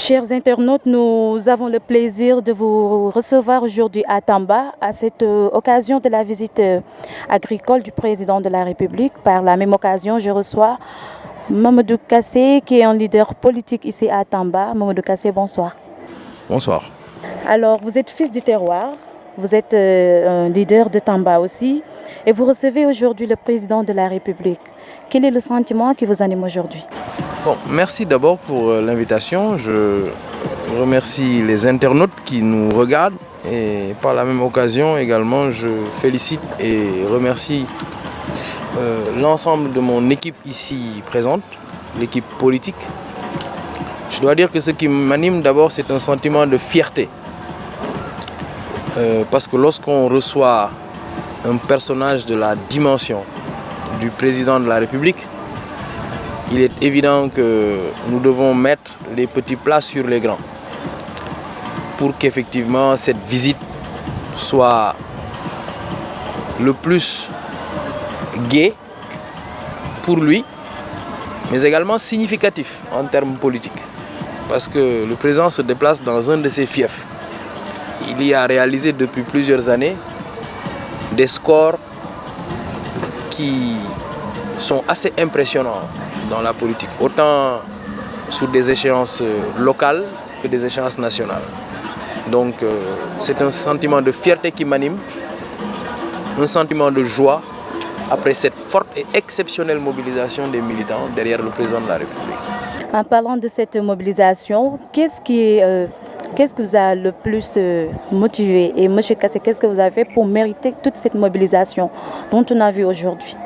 Chers internautes, nous avons le plaisir de vous recevoir aujourd'hui à Tamba à cette occasion de la visite agricole du président de la République. Par la même occasion, je reçois Mamadou Kassé qui est un leader politique ici à Tamba. Mamadou Kassé, bonsoir. Bonsoir. Alors, vous êtes fils du terroir, vous êtes un leader de Tamba aussi et vous recevez aujourd'hui le président de la République. Quel est le sentiment qui vous anime aujourd'hui? Bon, merci d'abord pour l'invitation. Je remercie les internautes qui nous regardent et par la même occasion également je félicite et remercie l'ensemble de mon équipe ici présente, l'équipe politique. Je dois dire que ce qui m'anime d'abord c'est un sentiment de fierté parce que lorsqu'on reçoit un personnage de la dimension du président de la République, il est évident que nous devons mettre les petits plats sur les grands pour qu'effectivement cette visite soit le plus gai pour lui, mais également significatif en termes politiques. Parce que le président se déplace dans un de ses fiefs. Il y a réalisé depuis plusieurs années des scores qui sont assez impressionnants dans la politique, autant sur des échéances locales que des échéances nationales. Donc c'est un sentiment de fierté qui m'anime, un sentiment de joie après cette forte et exceptionnelle mobilisation des militants derrière le président de la République. En parlant de cette mobilisation, qu'est-ce que vous a le plus motivé? Et M. Kassé, qu'est-ce que vous avez fait pour mériter toute cette mobilisation dont on a vu aujourd'hui?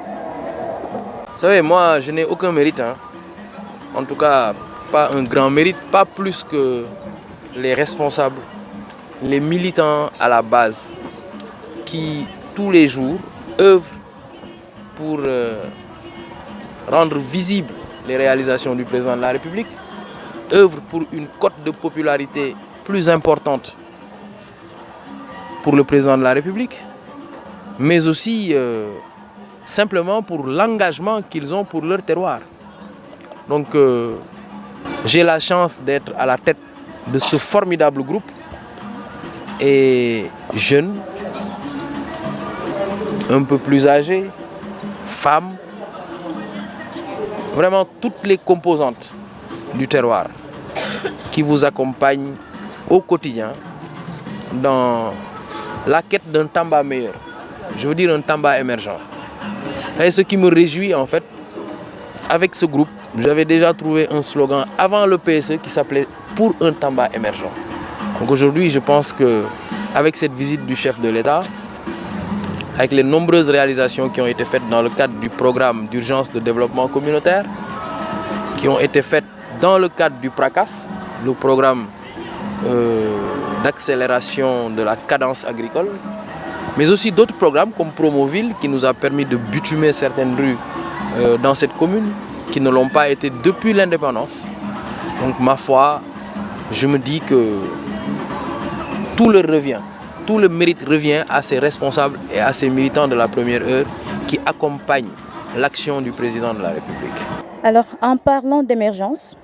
Vous savez, moi, je n'ai aucun mérite. En tout cas, pas un grand mérite, pas plus que les responsables, les militants à la base, qui tous les jours œuvrent pour rendre visibles les réalisations du président de la République, œuvrent pour une cote de popularité plus importante pour le président de la République, mais aussi simplement pour l'engagement qu'ils ont pour leur terroir. Donc j'ai la chance d'être à la tête de ce formidable groupe et jeunes, un peu plus âgés, femmes, vraiment toutes les composantes du terroir qui vous accompagnent au quotidien dans la quête d'un Tamba meilleur. Je veux dire un Tamba émergent. Et ce qui me réjouit en fait, avec ce groupe, j'avais déjà trouvé un slogan avant le PSE qui s'appelait « Pour un Tamba émergent ». Donc aujourd'hui, je pense qu'avec cette visite du chef de l'État, avec les nombreuses réalisations qui ont été faites dans le cadre du programme d'urgence de développement communautaire, qui ont été faites dans le cadre du PRACAS, le programme d'accélération de la cadence agricole, mais aussi d'autres programmes comme Promoville qui nous a permis de bitumer certaines rues dans cette commune qui ne l'ont pas été depuis l'indépendance. Donc ma foi, je me dis que tout leur revient, tout le mérite revient à ces responsables et à ces militants de la première heure qui accompagnent l'action du président de la République. Alors en parlant d'émergence,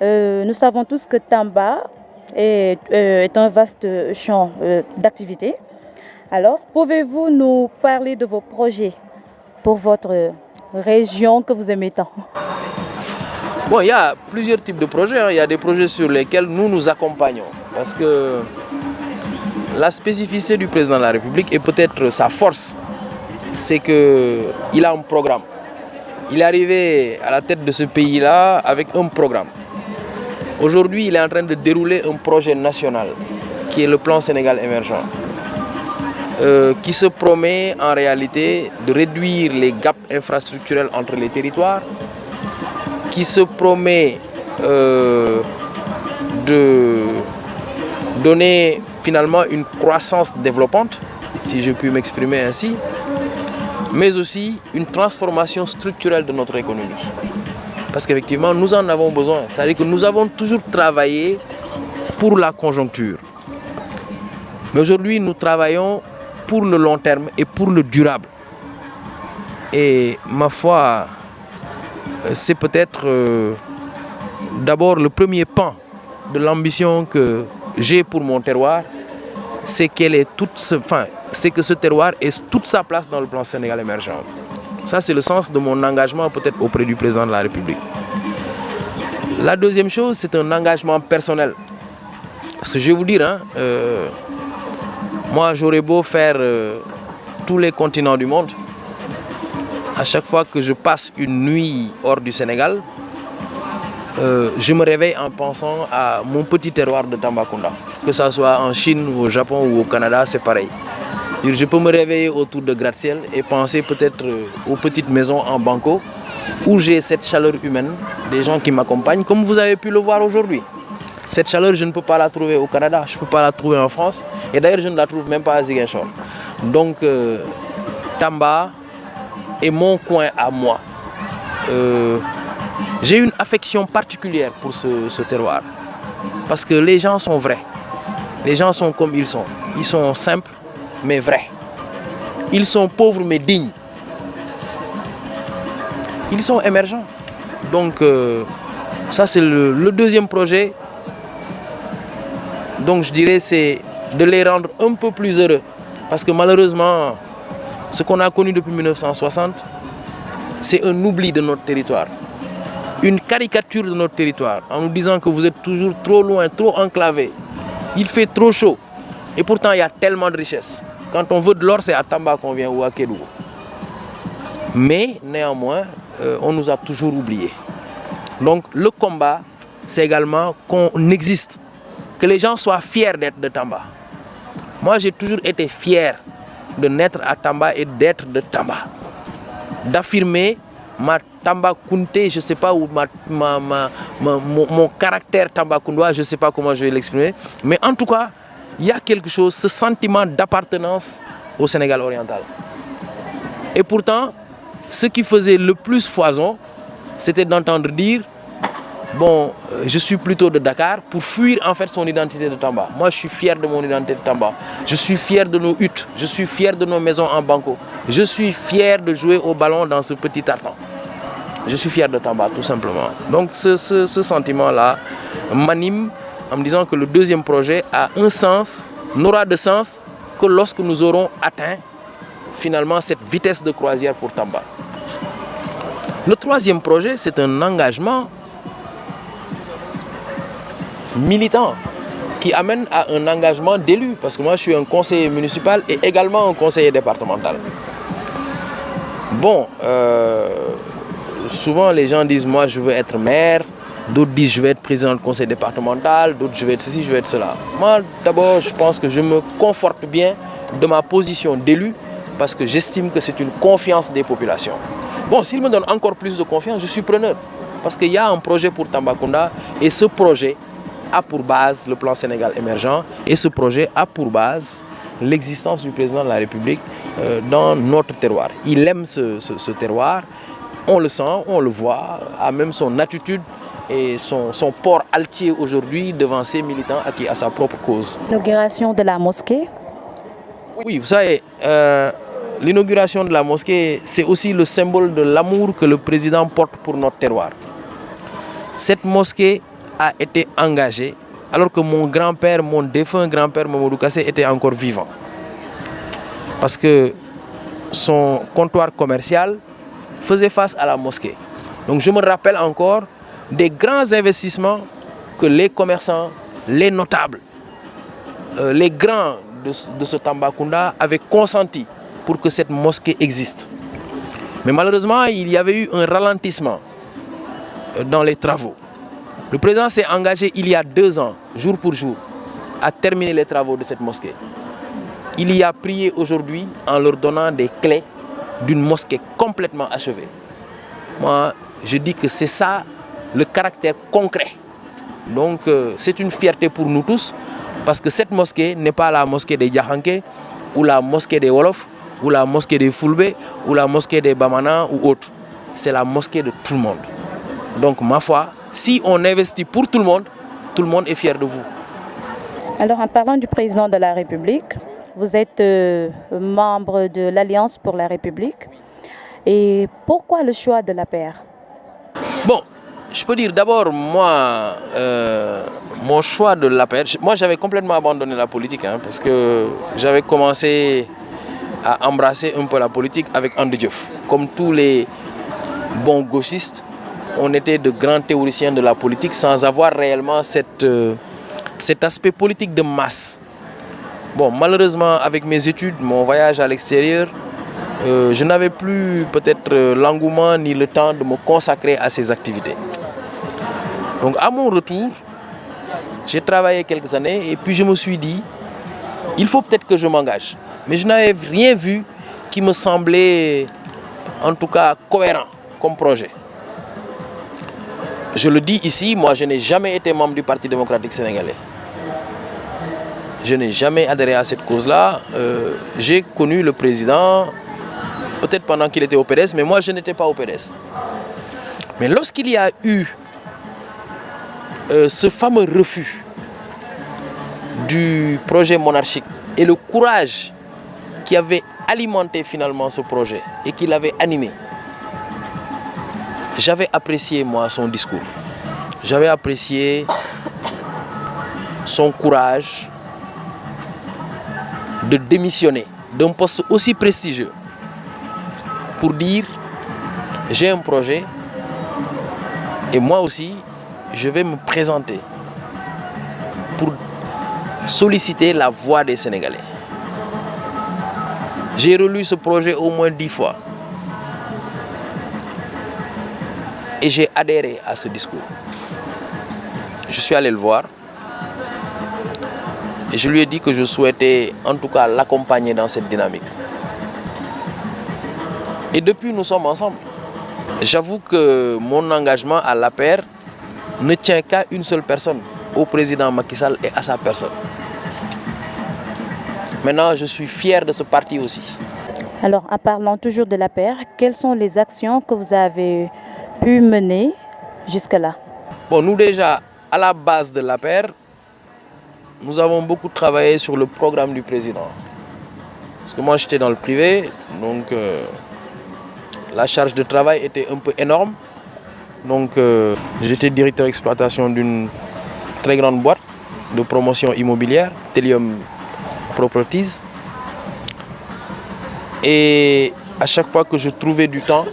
nous savons tous que Tamba est un vaste champ d'activité. Alors, pouvez-vous nous parler de vos projets pour votre région que vous aimez tant? Bon, il y a plusieurs types de projets. Il y a des projets sur lesquels nous nous accompagnons. Parce que la spécificité du président de la République et peut-être sa force, c'est qu'il a un programme. Il est arrivé à la tête de ce pays-là avec un programme. Aujourd'hui, il est en train de dérouler un projet national qui est le plan Sénégal émergent. Qui se promet en réalité de réduire les gaps infrastructurels entre les territoires, qui se promet de donner finalement une croissance développante, si je puis m'exprimer ainsi, mais aussi une transformation structurelle de notre économie. Parce qu'effectivement, nous en avons besoin. C'est-à-dire que nous avons toujours travaillé pour la conjoncture. Mais aujourd'hui, nous travaillons pour le long terme et pour le durable. Et ma foi, c'est peut-être d'abord le premier pan de l'ambition que j'ai pour mon terroir, c'est que ce terroir ait toute sa place dans le plan Sénégal émergent. Ça, c'est le sens de mon engagement peut-être auprès du président de la République. La deuxième chose, c'est un engagement personnel. Parce que je vais vous dire, moi j'aurais beau faire tous les continents du monde, à chaque fois que je passe une nuit hors du Sénégal, je me réveille en pensant à mon petit terroir de Tambacounda. Que ce soit en Chine, au Japon ou au Canada, c'est pareil. Je peux me réveiller autour de gratte-ciel et penser peut-être aux petites maisons en banco où j'ai cette chaleur humaine, des gens qui m'accompagnent, comme vous avez pu le voir aujourd'hui. Cette chaleur, je ne peux pas la trouver au Canada, je ne peux pas la trouver en France, et d'ailleurs je ne la trouve même pas à Ziguinchor. Donc Tamba est mon coin à moi. J'ai une affection particulière pour ce terroir, parce que les gens sont vrais, les gens sont comme ils sont simples mais vrais, ils sont pauvres mais dignes, ils sont émergents. Donc ça c'est le deuxième projet. Donc je dirais c'est de les rendre un peu plus heureux, parce que malheureusement ce qu'on a connu depuis 1960, c'est un oubli de notre territoire, une caricature de notre territoire, en nous disant que vous êtes toujours trop loin, trop enclavé, il fait trop chaud, et pourtant il y a tellement de richesses. Quand on veut de l'or, c'est à Tamba qu'on vient ou à Kédougou. Mais néanmoins, on nous a toujours oubliés. Donc le combat, c'est également qu'on existe, que les gens soient fiers d'être de Tamba. Moi, j'ai toujours été fier de naître à Tamba et d'être de Tamba, d'affirmer ma Tamba Kunte, je ne sais pas, ou mon caractère Tambacoundois, je ne sais pas comment je vais l'exprimer, mais en tout cas, il y a quelque chose, ce sentiment d'appartenance au Sénégal oriental. Et pourtant, ce qui faisait le plus foison, c'était d'entendre dire bon, je suis plutôt de Dakar, pour fuir en fait son identité de Tamba. Moi, je suis fier de mon identité de Tamba. Je suis fier de nos huttes, je suis fier de nos maisons en banco. Je suis fier de jouer au ballon dans ce petit tartan. Je suis fier de Tamba, tout simplement. Donc ce sentiment-là m'anime en me disant que le deuxième projet a un sens, n'aura de sens que lorsque nous aurons atteint finalement cette vitesse de croisière pour Tamba. Le troisième projet, c'est un engagement militant qui amène à un engagement d'élu, parce que moi je suis un conseiller municipal et également un conseiller départemental. Bon, souvent les gens disent moi je veux être maire, d'autres disent je veux être président du conseil départemental, d'autres je veux être ceci, je veux être cela. Moi d'abord je pense que je me conforte bien de ma position d'élu, parce que j'estime que c'est une confiance des populations. Bon, s'ils me donnent encore plus de confiance, je suis preneur, parce qu'il y a un projet pour Tambacounda et ce projet a pour base le plan Sénégal émergent, et ce projet a pour base l'existence du président de la République dans notre terroir. Il aime ce terroir, on le sent, on le voit, a même son attitude et son port altier aujourd'hui devant ses militants acquis à sa propre cause. L'inauguration de la mosquée. Oui, vous savez, l'inauguration de la mosquée, c'est aussi le symbole de l'amour que le président porte pour notre terroir. Cette mosquée a été engagée alors que mon grand-père, mon défunt grand-père Mamadou Kassé était encore vivant. Parce que son comptoir commercial faisait face à la mosquée. Donc je me rappelle encore des grands investissements que les commerçants, les notables, les grands de ce Tambacounda avaient consenti pour que cette mosquée existe. Mais malheureusement, il y avait eu un ralentissement dans les travaux. Le président s'est engagé il y a 2 ans, jour pour jour, à terminer les travaux de cette mosquée. Il y a prié aujourd'hui en leur donnant des clés d'une mosquée complètement achevée. Moi, je dis que c'est ça le caractère concret. Donc c'est une fierté pour nous tous, parce que cette mosquée n'est pas la mosquée des Diakhanké, ou la mosquée des Wolof, ou la mosquée des Fulbe, ou la mosquée des Bamana ou autre. C'est la mosquée de tout le monde. Donc ma foi, si on investit pour tout le monde est fier de vous. Alors en parlant du président de la République, vous êtes membre de l'Alliance pour la République. Et pourquoi le choix de l'APR? Bon, Je peux dire d'abord, moi, mon choix de l'APR, moi j'avais complètement abandonné la politique, parce que j'avais commencé à embrasser un peu la politique avec Ande Diouf. Comme tous les bons gauchistes, on était de grands théoriciens de la politique sans avoir réellement cet aspect politique de masse. Bon, malheureusement, avec mes études, mon voyage à l'extérieur, je n'avais plus peut-être l'engouement ni le temps de me consacrer à ces activités. Donc à mon retour, j'ai travaillé quelques années et puis je me suis dit, il faut peut-être que je m'engage. Mais je n'avais rien vu qui me semblait en tout cas cohérent comme projet. Je le dis ici, moi je n'ai jamais été membre du Parti démocratique sénégalais. Je n'ai jamais adhéré à cette cause-là. J'ai connu le président, peut-être pendant qu'il était au PDS, mais moi je n'étais pas au PDS. Mais lorsqu'il y a eu ce fameux refus du projet monarchique et le courage qui avait alimenté finalement ce projet et qui l'avait animé, j'avais apprécié moi son discours. J'avais apprécié son courage de démissionner d'un poste aussi prestigieux pour dire j'ai un projet et moi aussi je vais me présenter pour solliciter la voix des Sénégalais. J'ai relu ce projet au moins 10 fois et j'ai adhéré à ce discours. Je suis allé le voir et je lui ai dit que je souhaitais en tout cas l'accompagner dans cette dynamique. Et depuis, nous sommes ensemble. J'avoue que mon engagement à l'APR ne tient qu'à une seule personne, au président Macky Sall et à sa personne. Maintenant, je suis fier de ce parti aussi. Alors, en parlant toujours de l'APR, quelles sont les actions que vous avez pu mener jusque-là? Bon, nous déjà, à la base de l'APR, nous avons beaucoup travaillé sur le programme du président. Parce que moi, j'étais dans le privé, donc la charge de travail était un peu énorme. Donc, j'étais directeur d'exploitation d'une très grande boîte de promotion immobilière, Telium Properties. Et à chaque fois que je trouvais du temps,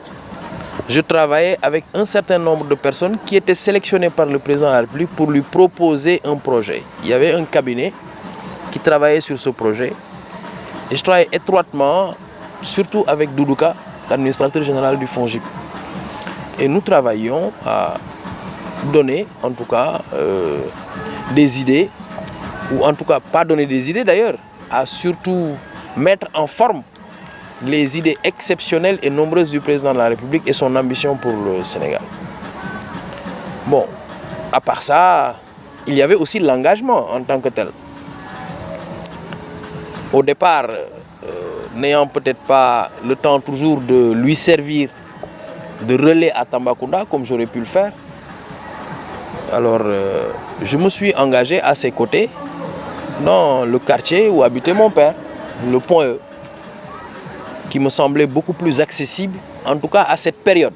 je travaillais avec un certain nombre de personnes qui étaient sélectionnées par le président de la République pour lui proposer un projet. Il y avait un cabinet qui travaillait sur ce projet. Et je travaillais étroitement, surtout avec Doudouka, l'administrateur général du FONGIP. Et nous travaillions à donner, en tout cas, des idées, ou en tout cas, pas donner des idées d'ailleurs, à surtout mettre en forme les idées exceptionnelles et nombreuses du président de la République et son ambition pour le Sénégal. Bon, à part ça, il y avait aussi l'engagement en tant que tel. Au départ, n'ayant peut-être pas le temps toujours de lui servir de relais à Tambacounda, comme j'aurais pu le faire, alors je me suis engagé à ses côtés dans le quartier où habitait mon père, le Point E, qui me semblait beaucoup plus accessible, en tout cas à cette période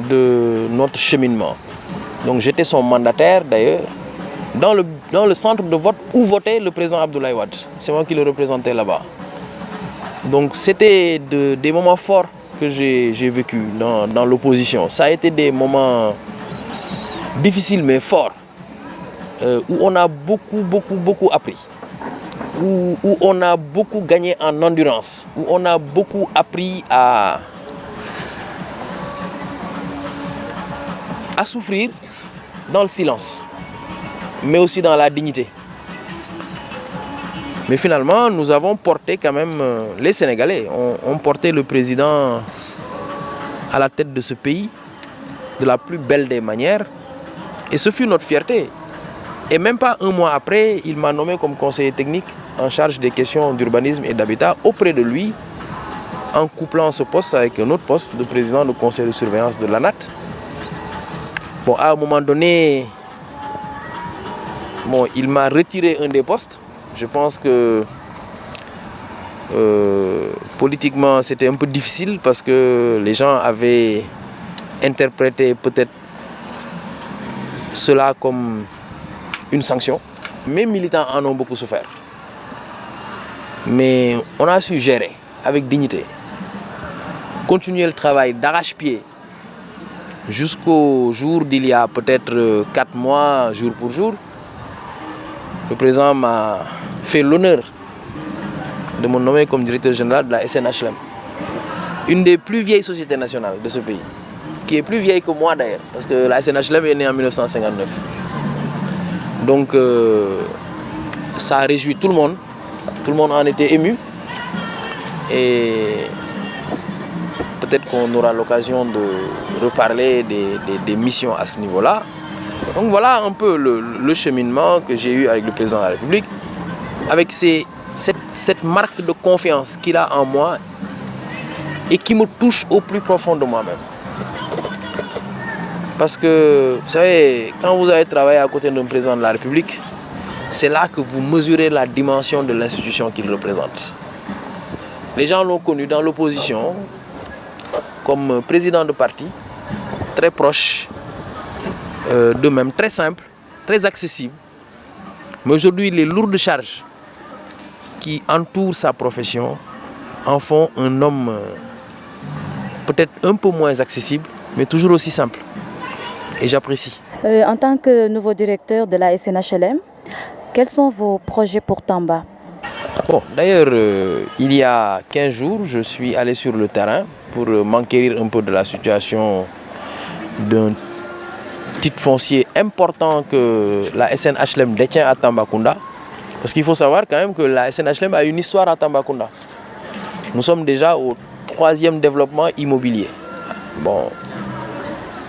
de notre cheminement. Donc j'étais son mandataire d'ailleurs, dans le centre de vote où votait le président Abdoulaye Wade. C'est moi qui le représentais là-bas. Donc c'était des moments forts que j'ai vécu dans l'opposition. Ça a été des moments difficiles mais forts, où on a beaucoup appris, où on a beaucoup gagné en endurance, où on a beaucoup appris à souffrir dans le silence, mais aussi dans la dignité. Mais finalement, nous avons porté quand même, les Sénégalais ont porté le président à la tête de ce pays de la plus belle des manières. Et ce fut notre fierté. Et même pas un mois après, il m'a nommé comme conseiller technique en charge des questions d'urbanisme et d'habitat auprès de lui, en couplant ce poste avec un autre poste de président du conseil de surveillance de l'ANAT. Bon, à un moment donné, il m'a retiré un des postes. Je pense que politiquement, c'était un peu difficile parce que les gens avaient interpréter peut-être cela comme une sanction. Mes militants en ont beaucoup souffert. Mais on a su gérer avec dignité, continuer le travail d'arrache-pied jusqu'au jour d'il y a peut-être 4 mois, jour pour jour. Le président m'a fait l'honneur de me nommer comme directeur général de la SNHLM, une des plus vieilles sociétés nationales de ce pays, qui est plus vieille que moi d'ailleurs, parce que la SNHLM est née en 1959. Donc ça a réjoui tout le monde en était ému, et peut-être qu'on aura l'occasion de reparler des missions à ce niveau-là. Donc voilà un peu le cheminement que j'ai eu avec le président de la République, avec cette marque de confiance qu'il a en moi et qui me touche au plus profond de moi-même. Parce que, vous savez, quand vous avez travaillé à côté d'un président de la République, c'est là que vous mesurez la dimension de l'institution qu'il représente. Les gens l'ont connu dans l'opposition comme président de parti, très proche d'eux-mêmes, très simple, très accessible. Mais aujourd'hui, les lourdes charges qui entourent sa profession en font un homme peut-être un peu moins accessible, mais toujours aussi simple. Et j'apprécie. En tant que nouveau directeur de la SNHLM, quels sont vos projets pour Tamba? Bon, d'ailleurs, il y a 15 jours, je suis allé sur le terrain pour m'enquérir un peu de la situation d'un titre foncier important que la SNHLM détient à Tambacounda. Parce qu'il faut savoir quand même que la SNHLM a une histoire à Tambacounda. Nous sommes déjà au 3e développement immobilier. Bon,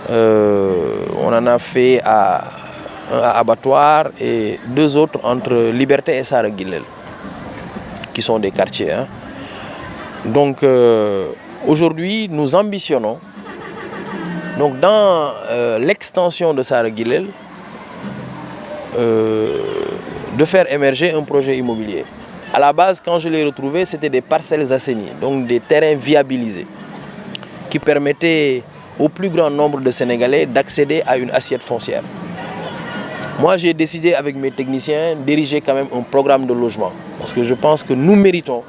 on en a fait un abattoir et 2 autres entre Liberté et Sara-Guilel, qui sont des quartiers. Hein. Donc aujourd'hui, nous ambitionnons donc, dans l'extension de Sara-Guilel de faire émerger un projet immobilier. À la base, quand je l'ai retrouvé, c'était des parcelles assainies, donc des terrains viabilisés, qui permettaient au plus grand nombre de Sénégalais d'accéder à une assiette foncière. Moi, j'ai décidé avec mes techniciens d'ériger quand même un programme de logement, parce que je pense que nous méritons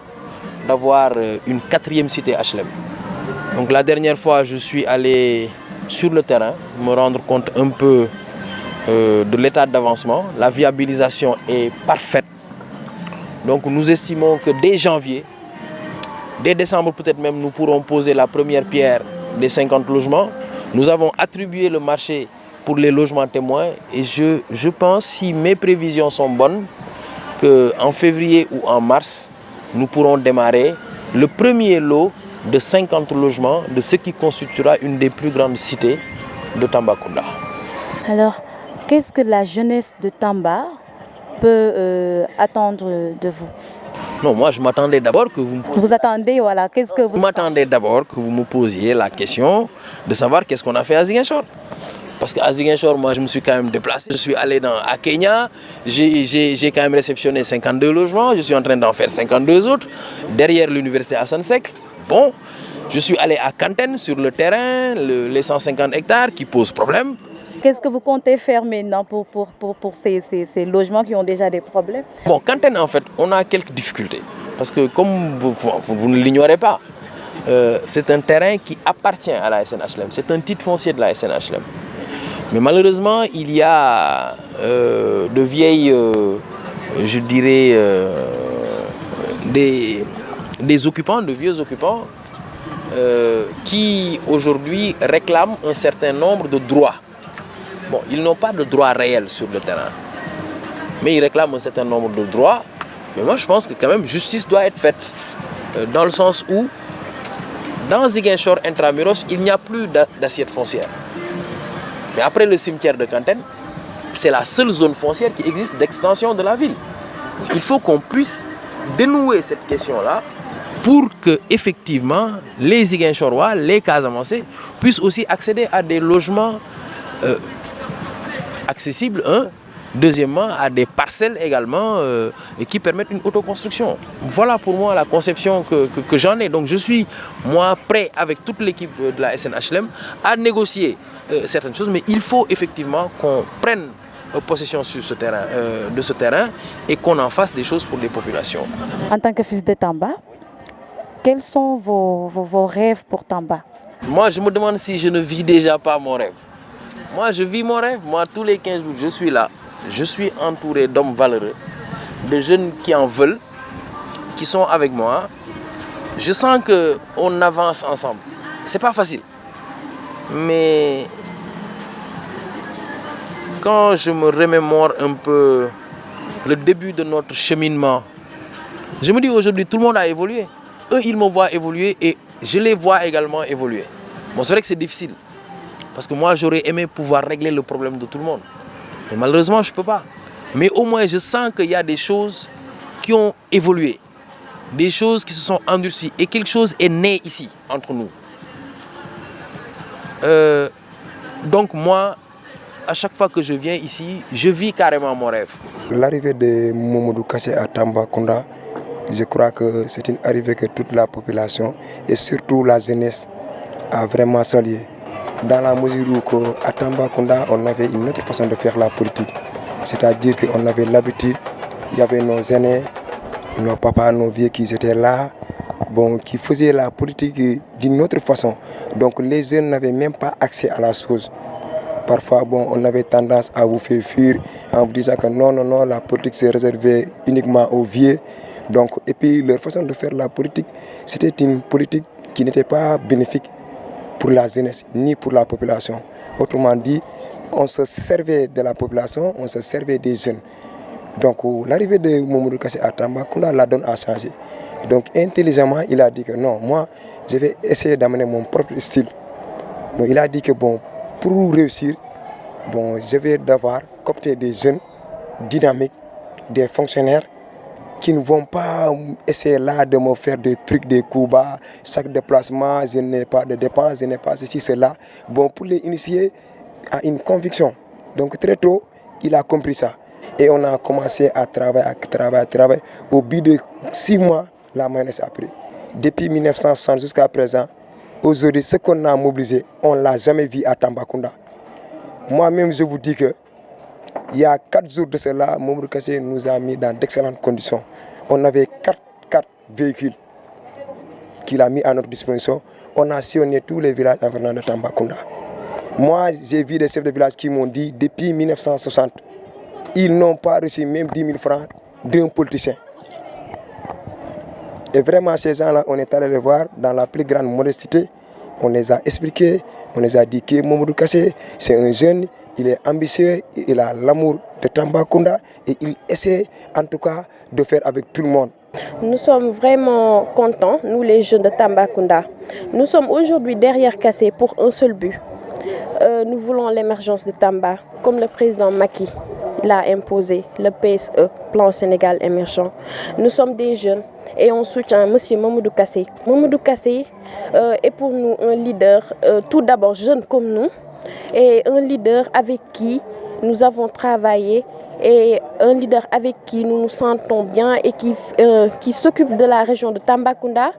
d'avoir une 4e cité HLM. Donc la dernière fois, je suis allé sur le terrain, me rendre compte un peu de l'état d'avancement. La viabilisation est parfaite. Donc nous estimons que dès janvier, dès décembre peut-être même, nous pourrons poser la première pierre des 50 logements. Nous avons attribué le marché pour les logements témoins et je pense, si mes prévisions sont bonnes, qu'en février ou en mars, nous pourrons démarrer le premier lot de 50 logements de ce qui constituera une des plus grandes cités de Tambacounda. Alors, qu'est-ce que la jeunesse de Tamba peut attendre de vous? Non, moi je m'attendais d'abord que vous... Vous attendez, voilà, qu'est-ce que vous... Je m'attendais d'abord que vous me posiez la question de savoir qu'est-ce qu'on a fait à Ziguinchor. Parce qu'à Ziguinchor, moi je me suis quand même déplacé. Je suis allé à Kenya, j'ai quand même réceptionné 52 logements, je suis en train d'en faire 52 autres, derrière l'université Hassan Sek. Bon, je suis allé à Kanten sur le terrain, les 150 hectares qui posent problème. Qu'est-ce que vous comptez faire maintenant pour ces logements qui ont déjà des problèmes? Bon, Kanten, en fait, on a quelques difficultés. Parce que, comme vous ne l'ignorez pas, c'est un terrain qui appartient à la SNHLM. C'est un titre foncier de la SNHLM. Mais malheureusement, il y a de vieilles, je dirais, des occupants, de vieux occupants, qui aujourd'hui réclament un certain nombre de droits. Bon, ils n'ont pas de droits réels sur le terrain, mais ils réclament un certain nombre de droits. Mais moi, je pense que quand même, justice doit être faite, dans le sens où, dans Ziguinchor intramuros, il n'y a plus d'assiette foncière. Mais après le cimetière de Kanten, c'est la seule zone foncière qui existe d'extension de la ville. Il faut qu'on puisse dénouer cette question-là pour que, effectivement, les Ziguinchorois, les Casamancés, puissent aussi accéder à des logements accessibles, Deuxièmement, à des parcelles également et qui permettent une autoconstruction. Voilà pour moi la conception que j'en ai. Donc je suis, moi, prêt avec toute l'équipe de la SNHLM à négocier certaines choses, mais il faut effectivement qu'on prenne possession sur ce terrain, de ce terrain et qu'on en fasse des choses pour les populations. En tant que fils de Tamba, quels sont vos rêves pour Tamba? Moi, je me demande si je ne vis déjà pas mon rêve. Moi, je vis mon rêve. Moi, tous les 15 jours, je suis là. Je suis entouré d'hommes valeureux, de jeunes qui en veulent, qui sont avec moi. Je sens qu'on avance ensemble. C'est pas facile. Mais quand je me remémore un peu le début de notre cheminement, je me dis aujourd'hui, tout le monde a évolué. Eux, ils me voient évoluer et je les vois également évoluer. Bon, c'est vrai que c'est difficile. Parce que moi, j'aurais aimé pouvoir régler le problème de tout le monde. Mais malheureusement, je ne peux pas. Mais au moins, je sens qu'il y a des choses qui ont évolué. Des choses qui se sont endurcies. Et quelque chose est né ici, entre nous. Donc moi, à chaque fois que je viens ici, je vis carrément mon rêve. L'arrivée de Mamadou Kassé à Tambacounda, je crois que c'est une arrivée que toute la population et surtout la jeunesse a vraiment salué. Dans la mesure où à Tambacounda, on avait une autre façon de faire la politique. C'est-à-dire qu'on avait l'habitude, il y avait nos aînés, nos papas, nos vieux qui étaient là, bon, qui faisaient la politique d'une autre façon. Donc les jeunes n'avaient même pas accès à la chose. Parfois, bon, on avait tendance à vous faire fuir en vous disant que non, la politique s'est réservée uniquement aux vieux. Donc, et puis leur façon de faire la politique, c'était une politique qui n'était pas bénéfique pour la jeunesse ni pour la population. Autrement dit, on se servait de la population, on se servait des jeunes. Donc l'arrivée de Mamadou Kassé à Tambacounda, la donne a changé. Donc intelligemment, il a dit que non, moi, je vais essayer d'amener mon propre style. Donc il a dit que bon, pour réussir, bon, je vais devoir coopter des jeunes dynamiques, des fonctionnaires qui ne vont pas essayer là de me faire des trucs, des coups bas. Chaque déplacement, je n'ai pas de dépenses, je n'ai pas ceci, cela. Bon, pour les initier à une conviction. Donc très tôt, il a compris ça. Et on a commencé à travailler. Au bout de 6 mois, la mayonnaise a pris. Depuis 1960 jusqu'à présent, aujourd'hui, ce qu'on a mobilisé, on ne l'a jamais vu à Tambacounda. Moi-même, je vous dis que il y a 4 jours de cela, Mamadou Kassé nous a mis dans d'excellentes conditions. On avait 4 véhicules qu'il a mis à notre disposition. On a sillonné tous les villages environnants de Tambacounda. Moi, j'ai vu des chefs de village qui m'ont dit, depuis 1960, ils n'ont pas reçu même 10 000 francs d'un politicien. Et vraiment, ces gens-là, on est allé les voir dans la plus grande modestie. On les a expliqués, on les a dit que Mamadou Kassé, c'est un jeune, il est ambitieux, il a l'amour de Tambacounda et il essaie en tout cas de faire avec tout le monde. Nous sommes vraiment contents, nous les jeunes de Tambacounda. Nous sommes aujourd'hui derrière Kassé pour un seul but. Nous voulons l'émergence de Tamba, comme le président Macky l'a imposé, le PSE, Plan Sénégal émergent. Nous sommes des jeunes et on soutient M. Mamadou Kassé. Mamadou Kassé est pour nous un leader, tout d'abord jeune comme nous, et un leader avec qui nous avons travaillé et un leader avec qui nous nous sentons bien et qui s'occupe de la région de Tambacounda,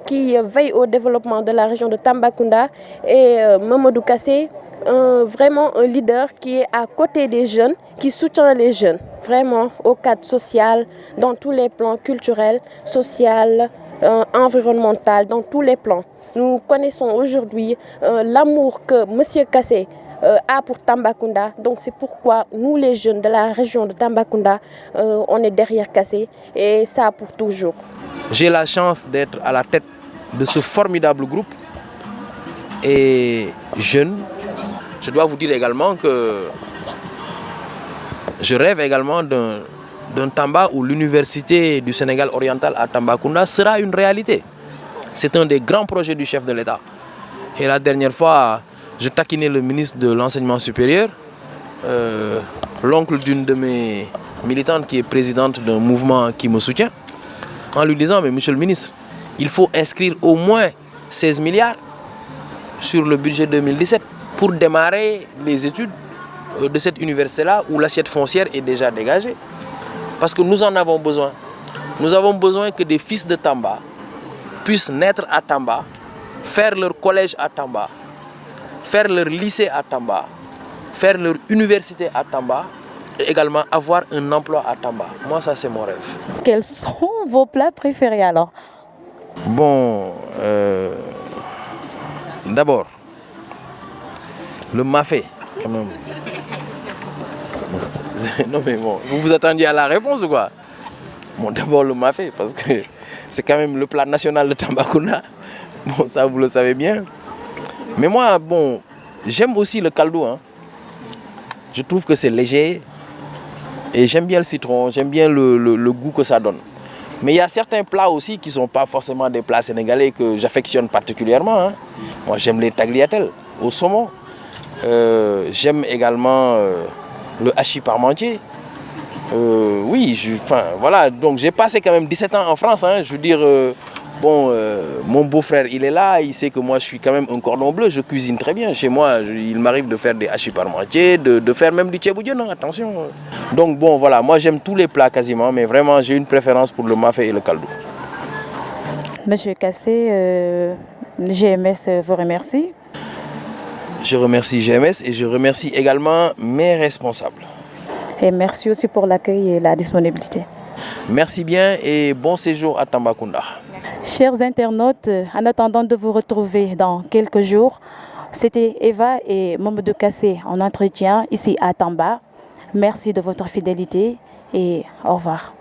qui veille au développement de la région de Tambacounda. Et Mamadou Kassé, vraiment un leader qui est à côté des jeunes, qui soutient les jeunes, vraiment au cadre social, dans tous les plans culturels, social, environnemental, dans tous les plans. Nous connaissons aujourd'hui l'amour que M. Kassé a pour Tambacounda. Donc c'est pourquoi nous les jeunes de la région de Tambacounda, on est derrière Kassé et ça pour toujours. J'ai la chance d'être à la tête de ce formidable groupe et jeune. Je dois vous dire également que je rêve également d'un Tamba où l'université du Sénégal oriental à Tambacounda sera une réalité. C'est un des grands projets du chef de l'État. Et la dernière fois, je taquinais le ministre de l'Enseignement supérieur, l'oncle d'une de mes militantes qui est présidente d'un mouvement qui me soutient, en lui disant, mais monsieur le ministre, il faut inscrire au moins 16 milliards sur le budget 2017 pour démarrer les études de cette université-là où l'assiette foncière est déjà dégagée. Parce que nous en avons besoin. Nous avons besoin que des fils de Tamba puissent naître à Tamba, faire leur collège à Tamba, faire leur lycée à Tamba, faire leur université à Tamba et également avoir un emploi à Tamba. Moi, ça, c'est mon rêve. Quels sont vos plats préférés alors? Bon, d'abord, le mafé, quand même. Non mais bon, vous vous attendiez à la réponse ou quoi? Bon, d'abord le mafé, parce que c'est quand même le plat national de Tambacounda. Bon, ça vous le savez bien. Mais moi, bon, j'aime aussi le kaldu, hein. Je trouve que c'est léger et j'aime bien le citron, j'aime bien le goût que ça donne. Mais il y a certains plats aussi qui ne sont pas forcément des plats sénégalais que j'affectionne particulièrement, hein. Moi, j'aime les tagliatelles au saumon. J'aime également le hachis parmentier. Oui, voilà, donc j'ai passé quand même 17 ans en France, hein. Je veux dire, mon beau-frère, il est là, il sait que moi je suis quand même un cordon bleu, je cuisine très bien. Chez moi, il m'arrive de faire des hachis parmentier, de faire même du tchéboudion, attention. Donc bon, voilà, moi j'aime tous les plats quasiment, mais vraiment j'ai une préférence pour le mafé et le kaldu. Monsieur Kassé, GMS vous remercie. Je remercie GMS et je remercie également mes responsables. Et merci aussi pour l'accueil et la disponibilité. Merci bien et bon séjour à Tambacounda. Chers internautes, en attendant de vous retrouver dans quelques jours, c'était Eva et Mamadou Kassé en entretien ici à Tamba. Merci de votre fidélité et au revoir.